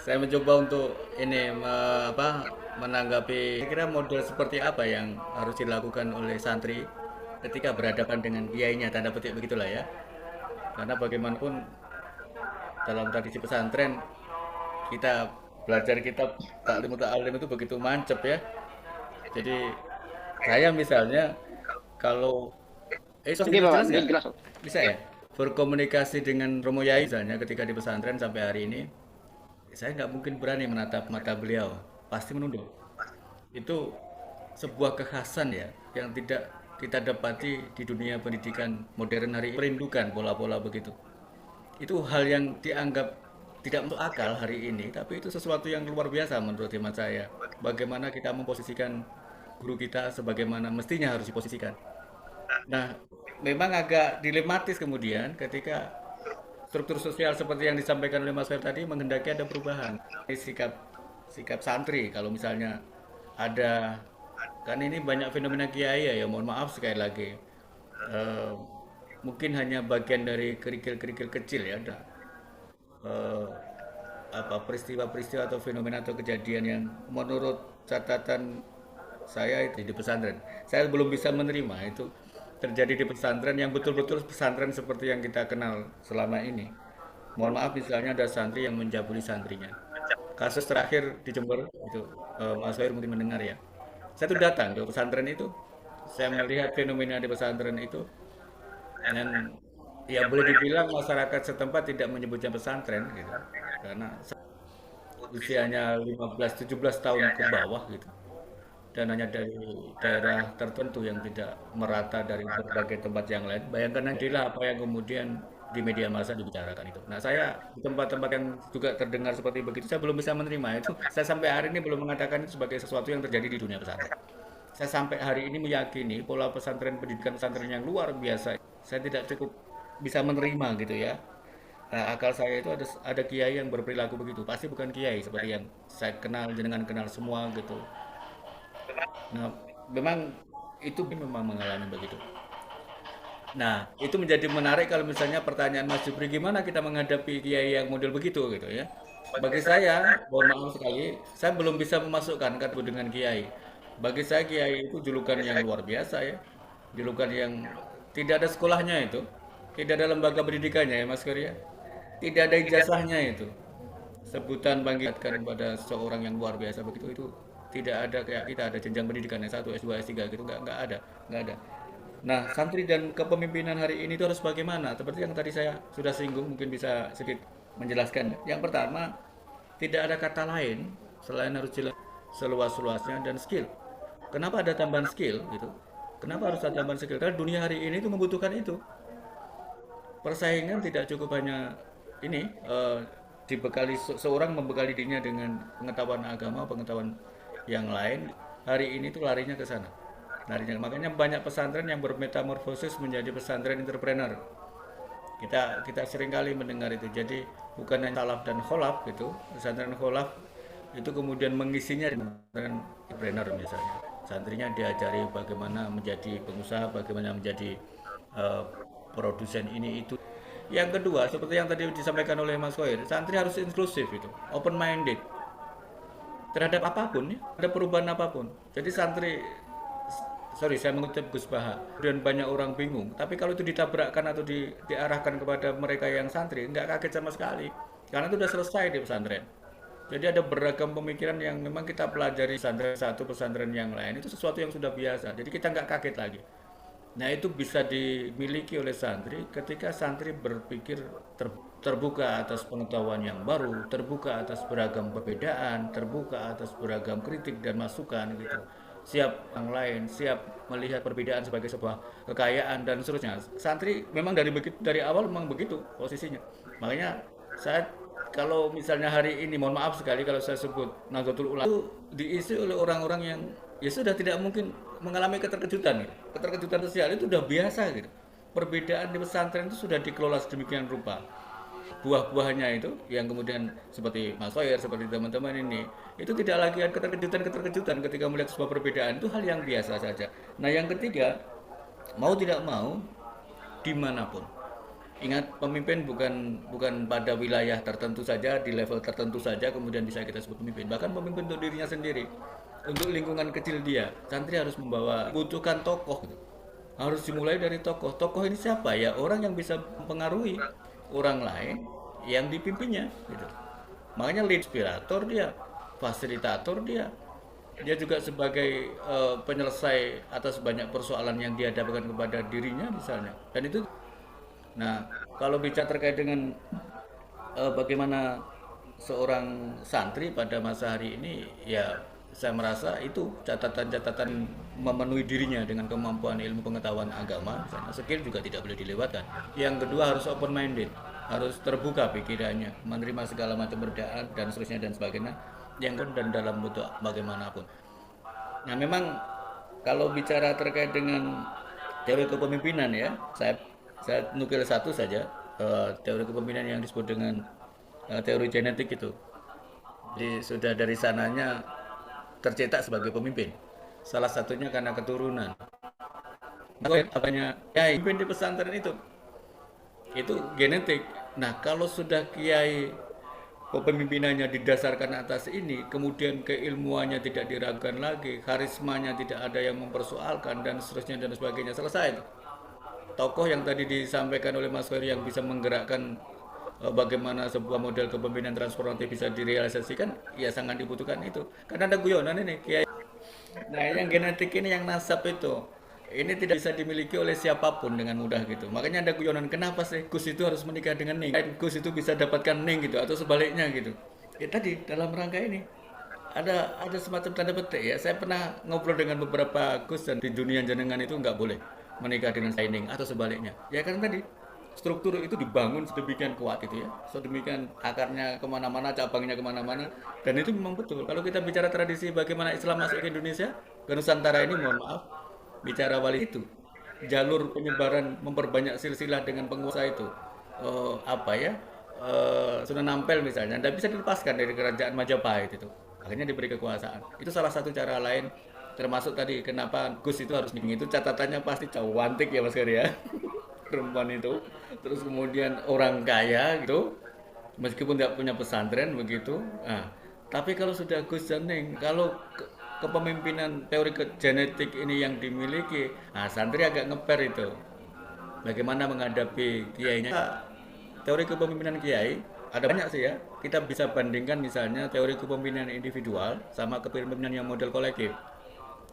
Saya mencoba untuk menanggapi kira model seperti apa yang harus dilakukan oleh santri ketika berhadapan dengan kiainya, tanda petik begitulah ya. Karena bagaimanapun dalam tradisi pesantren kita belajar kitab taklim ta'alim itu begitu mancep ya. Jadi saya misalnya kalau Oke Pak, jelas ini nggak? jelas. Bisa ya? Berkomunikasi dengan Romo Yai misalnya ketika di pesantren sampai hari ini, saya nggak mungkin berani menatap mata beliau, pasti menunduk. Itu sebuah kekhasan ya, yang tidak kita dapati di dunia pendidikan modern hari ini. Merindukan pola-pola begitu. Itu hal yang dianggap tidak masuk akal hari ini, tapi itu sesuatu yang luar biasa menurut hemat saya. Bagaimana kita memposisikan guru kita sebagaimana mestinya harus diposisikan. Nah, memang agak dilematis kemudian ketika struktur sosial seperti yang disampaikan oleh Mas Fer tadi menghendaki ada perubahan. Sikap sikap santri kalau misalnya ada, kan ini banyak fenomena kiai ya, mohon maaf sekali lagi. Eh, Mungkin hanya bagian dari kerikil-kerikil kecil ya, ada eh, peristiwa-peristiwa atau fenomena atau kejadian yang menurut catatan saya itu di pesantren. Saya belum bisa menerima itu terjadi di pesantren yang betul-betul pesantren seperti yang kita kenal selama ini. Mohon maaf misalnya ada santri yang menjabuli santrinya. Kasus terakhir di Jember itu Mas Wair mungkin mendengar ya. Saya tuh datang ke pesantren itu, saya melihat fenomena di pesantren itu dan ya boleh dibilang masyarakat setempat tidak menyebutnya pesantren gitu. Karena usianya 15-17 tahun ke bawah gitu dan hanya dari daerah tertentu yang tidak merata dari berbagai tempat yang lain. Bayangkan nantilah apa yang kemudian di media massa dibicarakan itu. Nah, saya di tempat-tempat yang juga terdengar seperti begitu, saya belum bisa menerima itu. Saya sampai hari ini belum mengatakan itu sebagai sesuatu yang terjadi di dunia pesantren. Saya sampai hari ini meyakini pola pesantren pendidikan pesantren yang luar biasa. Saya tidak cukup bisa menerima gitu ya. Nah, akal saya itu ada kiai yang berperilaku begitu. Pasti bukan kiai seperti yang saya kenal jenengan kenal semua gitu. Nah, memang itu memang mengalami begitu. Nah, itu menjadi menarik kalau misalnya pertanyaan Mas Jupri gimana kita menghadapi kiai yang model begitu gitu ya. Bagi saya, mohon maaf sekali, saya belum bisa memasukkan kata dengan kiai. Bagi saya kiai itu julukan yang luar biasa ya. Julukan yang tidak ada sekolahnya itu. Tidak ada lembaga pendidikannya ya Mas Kurya. Tidak ada ijazahnya itu. Sebutan bangkitkan pada seorang yang luar biasa begitu itu tidak ada kayak kita ada jenjang pendidikan S1, S2, S3 gitu nggak ada nggak ada. Nah, santri dan kepemimpinan hari ini itu harus bagaimana? Seperti yang tadi saya sudah singgung, mungkin bisa sedikit menjelaskan. Yang pertama, tidak ada kata lain selain harus jelas seluas-luasnya dan skill. Kenapa ada tambahan skill gitu? Kenapa harus ada tambahan skill? Karena dunia hari ini itu membutuhkan itu. Persaingan tidak cukup hanya ini dibekali seorang membekali dirinya dengan pengetahuan agama, pengetahuan yang lain. Hari ini tuh larinya ke sana. Larinya. Makanya banyak pesantren yang bermetamorfosis menjadi pesantren entrepreneur. Kita sering kali mendengar itu. Jadi bukan hanya salaf dan kholaf gitu. Pesantren kholaf itu kemudian mengisinya di pesantren entrepreneur misalnya. Santrinya diajari bagaimana menjadi pengusaha, bagaimana menjadi eh, produsen ini itu. Yang kedua, seperti yang tadi disampaikan oleh Mas Koir, santri harus inklusif itu, open minded terhadap apapun ya, ada perubahan apapun. Jadi santri, sorry saya mengutip Gus Baha, dan banyak orang bingung. Tapi kalau itu ditabrakkan atau diarahkan kepada mereka yang santri, nggak kaget sama sekali, karena itu sudah selesai di pesantren. Jadi ada beragam pemikiran yang memang kita pelajari pesantren satu pesantren yang lain itu sesuatu yang sudah biasa. Jadi kita nggak kaget lagi. Nah itu bisa dimiliki oleh santri ketika santri berpikir terbuka atas pengetahuan yang baru, terbuka atas beragam perbedaan, terbuka atas beragam kritik dan masukan gitu. Siap yang lain, siap melihat perbedaan sebagai sebuah kekayaan dan seterusnya. Santri memang dari awal memang begitu posisinya. Makanya saya kalau misalnya hari ini mohon maaf sekali kalau saya sebut Nahdlatul Ulama itu diisi oleh orang-orang yang ya sudah tidak mungkin mengalami keterkejutan gitu. Keterkejutan sosial itu sudah biasa gitu. Perbedaan di pesantren itu sudah dikelola sedemikian rupa. Buah-buahnya itu yang kemudian seperti Mas Soyer, seperti teman-teman ini, itu tidak lagi ada keterkejutan-keterkejutan ketika melihat sebuah perbedaan, itu hal yang biasa saja. Nah yang ketiga, mau tidak mau, dimanapun Ingat, pemimpin bukan bukan pada wilayah tertentu saja, di level tertentu saja kemudian bisa kita sebut pemimpin. Bahkan pemimpin untuk dirinya sendiri, untuk lingkungan kecil dia. Santri harus butuhkan tokoh. Harus dimulai dari tokoh. Tokoh ini siapa? Ya orang yang bisa mempengaruhi orang lain yang dipimpinnya gitu. Makanya lead inspirator dia, fasilitator dia. Dia juga sebagai penyelesai atas banyak persoalan yang dihadapkan kepada dirinya misalnya. Dan itu, nah, kalau bicara terkait dengan bagaimana seorang santri pada masa hari ini, ya saya merasa itu catatan-catatan memenuhi dirinya dengan kemampuan ilmu pengetahuan agama, misalnya skill juga tidak boleh dilewatkan. Yang kedua harus open minded, harus terbuka pikirannya, menerima segala macam perbedaan dan seterusnya dan sebagainya. Yang kedua dan dalam bentuk bagaimanapun. Nah, memang kalau bicara terkait dengan teori kepemimpinan ya, saya nukil satu saja, teori kepemimpinan yang disebut dengan teori genetik itu. Jadi sudah dari sananya tercetak sebagai pemimpin. Salah satunya karena keturunan. Apanya ya pemimpin di pesantren itu genetik. Nah, kalau sudah kiai kepemimpinannya didasarkan atas ini, kemudian keilmuannya tidak diragukan lagi, karismanya tidak ada yang mempersoalkan dan seterusnya dan sebagainya, selesai. Tokoh yang tadi disampaikan oleh Mas Ferry yang bisa menggerakkan bagaimana sebuah model kepemimpinan transformatif bisa direalisasikan, ya sangat dibutuhkan itu. Karena ada guyonan ini, kiai. Nah, yang genetik ini, yang nasab itu, ini tidak bisa dimiliki oleh siapapun dengan mudah gitu. Makanya ada guyonan, kenapa sih Gus itu harus menikah dengan Ning? Gus itu bisa dapatkan Ning gitu, atau sebaliknya gitu. Ya tadi dalam rangka ini ada semacam tanda petik ya. Saya pernah ngobrol dengan beberapa Gus dan di dunia jenengan itu nggak boleh menikah dengan Ning atau sebaliknya. Ya kan tadi struktur itu dibangun sedemikian kuat itu ya, sedemikian akarnya kemana-mana, cabangnya kemana-mana, dan itu memang betul. Kalau kita bicara tradisi bagaimana Islam masuk ke Indonesia, ke Nusantara ini, mohon maaf, bicara wali itu, jalur penyebaran memperbanyak silsilah dengan penguasa itu, apa ya, Sunan Ampel misalnya, tidak bisa dilepaskan dari kerajaan Majapahit itu, akhirnya diberi kekuasaan. Itu salah satu cara lain, termasuk tadi kenapa Gus itu harus nikah, itu catatannya pasti cantik ya Mas Gary ya. Perempuan itu, terus kemudian orang kaya gitu, meskipun tidak punya pesantren begitu. Nah, tapi kalau sudah Gus Janing, kalau kepemimpinan teori genetik ini yang dimiliki, nah santri agak ngeper itu. Bagaimana menghadapi kiainya? Teori kepemimpinan kiai ada banyak sih ya. Kita bisa bandingkan misalnya teori kepemimpinan individual sama kepemimpinan yang model kolektif.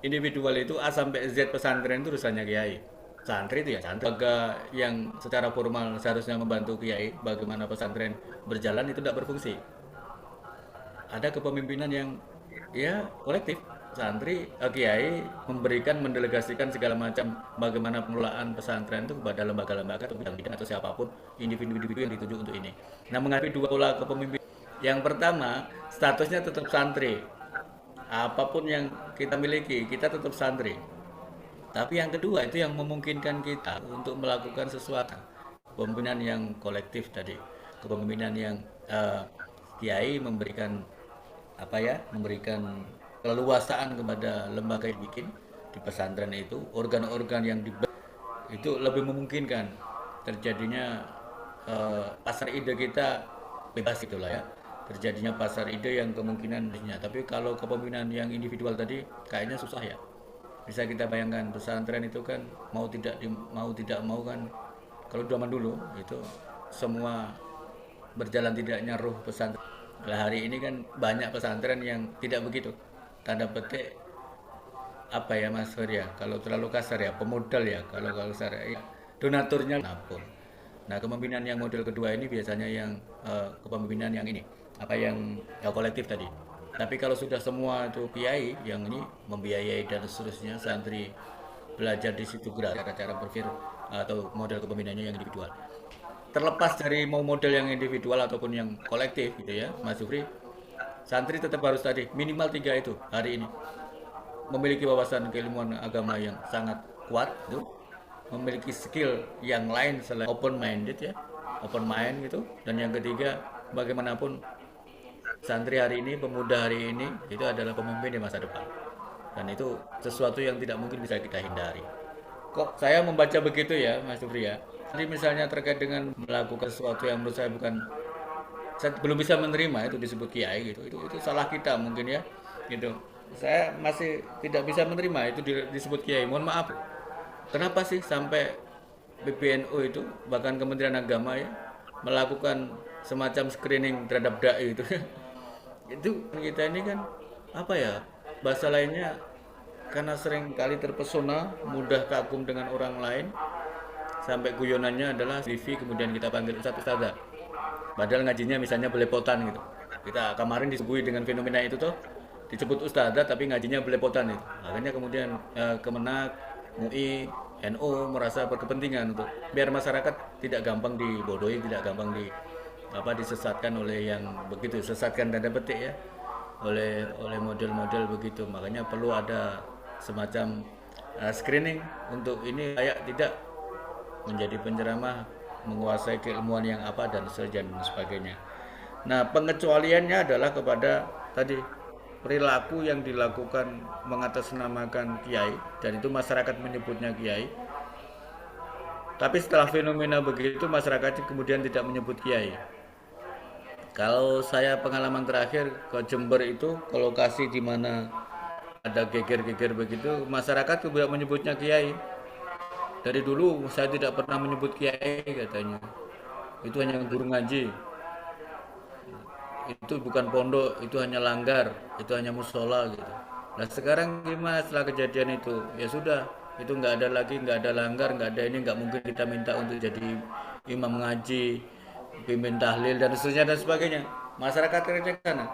Individual itu A sampai Z pesantren itu urusannya kiai. Santri itu ya santri. Lembaga yang secara formal seharusnya membantu kiai bagaimana pesantren berjalan itu tidak berfungsi. Ada kepemimpinan yang ya kolektif. Santri, kiai memberikan, mendelegasikan segala macam bagaimana pengelolaan pesantren itu kepada lembaga-lembaga atau bidang-bidang atau siapapun individu-individu yang ditunjuk untuk ini. Nah, menghadapi dua pola kepemimpinan, yang pertama statusnya tetap santri, apapun yang kita miliki kita tetap santri. Tapi yang kedua itu yang memungkinkan kita untuk melakukan sesuatu. Kepemimpinan yang kolektif tadi, kepemimpinan yang kiai memberikan apa ya, memberikan keleluasaan kepada lembaga yang bikin di pesantren itu, organ-organ yang itu lebih memungkinkan terjadinya pasar ide kita bebas itulah ya, terjadinya pasar ide yang kemungkinan. Tapi kalau kepemimpinan yang individual tadi kayaknya susah ya. Bisa kita bayangkan pesantren itu kan mau tidak mau kan, kalau zaman dulu itu semua berjalan tidaknya ruh pesantren. Nah, hari ini kan banyak pesantren yang tidak begitu. Tanda petik apa ya Mas Fer ya? Kalau terlalu kasar ya pemodal ya. Kalau kasar ya donaturnya napun. Nah, kepemimpinan yang model kedua ini biasanya yang kepemimpinan yang ini, apa yang ya, kolektif tadi. Tapi kalau sudah semua itu kiai yang ini membiayai dan seterusnya, santri belajar di situ gerak cara berpikir atau model kepemimpinannya yang individual. Terlepas dari mau model yang individual ataupun yang kolektif gitu ya, Mas Jufri, santri tetap harus tadi minimal tiga itu hari ini memiliki wawasan keilmuan agama yang sangat kuat itu, memiliki skill yang lain selain open minded ya, open mind gitu. Dan yang ketiga, bagaimanapun santri hari ini, pemuda hari ini itu adalah pemimpin di masa depan, dan itu sesuatu yang tidak mungkin bisa kita hindari. Kok saya membaca begitu ya, Mas Dufri ya. Jadi misalnya terkait dengan melakukan sesuatu yang menurut saya bukan, saya belum bisa menerima itu disebut kiai gitu. Itu salah kita mungkin ya. Gitu. Saya masih tidak bisa menerima itu disebut kiai. Mohon maaf. Kenapa sih sampai PBNU itu bahkan Kementerian Agama ya melakukan semacam screening terhadap dai itu? Itu kita ini kan apa ya, bahasa lainnya, karena sering kali terpesona mudah kagum dengan orang lain sampai guyonannya adalah CV kemudian kita panggil ustadz ustadzah, padahal ngajinya misalnya belepotan gitu. Kita kemarin disuguhi dengan fenomena itu tuh, disebut ustadzah tapi ngajinya belepotan itu. Makanya kemudian Kemenak, MUI, NU merasa berkepentingan untuk biar masyarakat tidak gampang dibodohi, tidak gampang disesatkan oleh yang begitu, sesatkan tanda petik ya, oleh model-model begitu. Makanya perlu ada semacam screening untuk ini layak tidak menjadi penceramah, menguasai keilmuan yang apa dan sebagainya. Nah, pengecualiannya adalah kepada tadi perilaku yang dilakukan mengatasnamakan kiai dan itu masyarakat menyebutnya kiai. Tapi setelah fenomena begitu masyarakat kemudian tidak menyebut kiai. Kalau saya pengalaman terakhir ke Jember itu, ke lokasi di mana ada geger-geger begitu, masyarakat tidak menyebutnya kiai. Dari dulu saya tidak pernah menyebut kiai katanya. Itu hanya guru ngaji. Itu bukan pondok, itu hanya langgar, itu hanya musola gitu. Nah sekarang gimana setelah kejadian itu? Ya sudah, itu nggak ada lagi, nggak ada langgar, nggak ada ini, nggak mungkin kita minta untuk jadi imam ngaji, pimpin tahlil dan seterusnya dan sebagainya. Masyarakat kerja sana.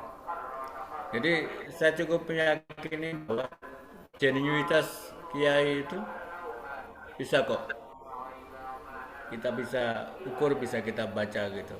Jadi saya cukup meyakini bahwa genuinitas kiai itu bisa kok, kita bisa ukur, bisa kita baca gitu.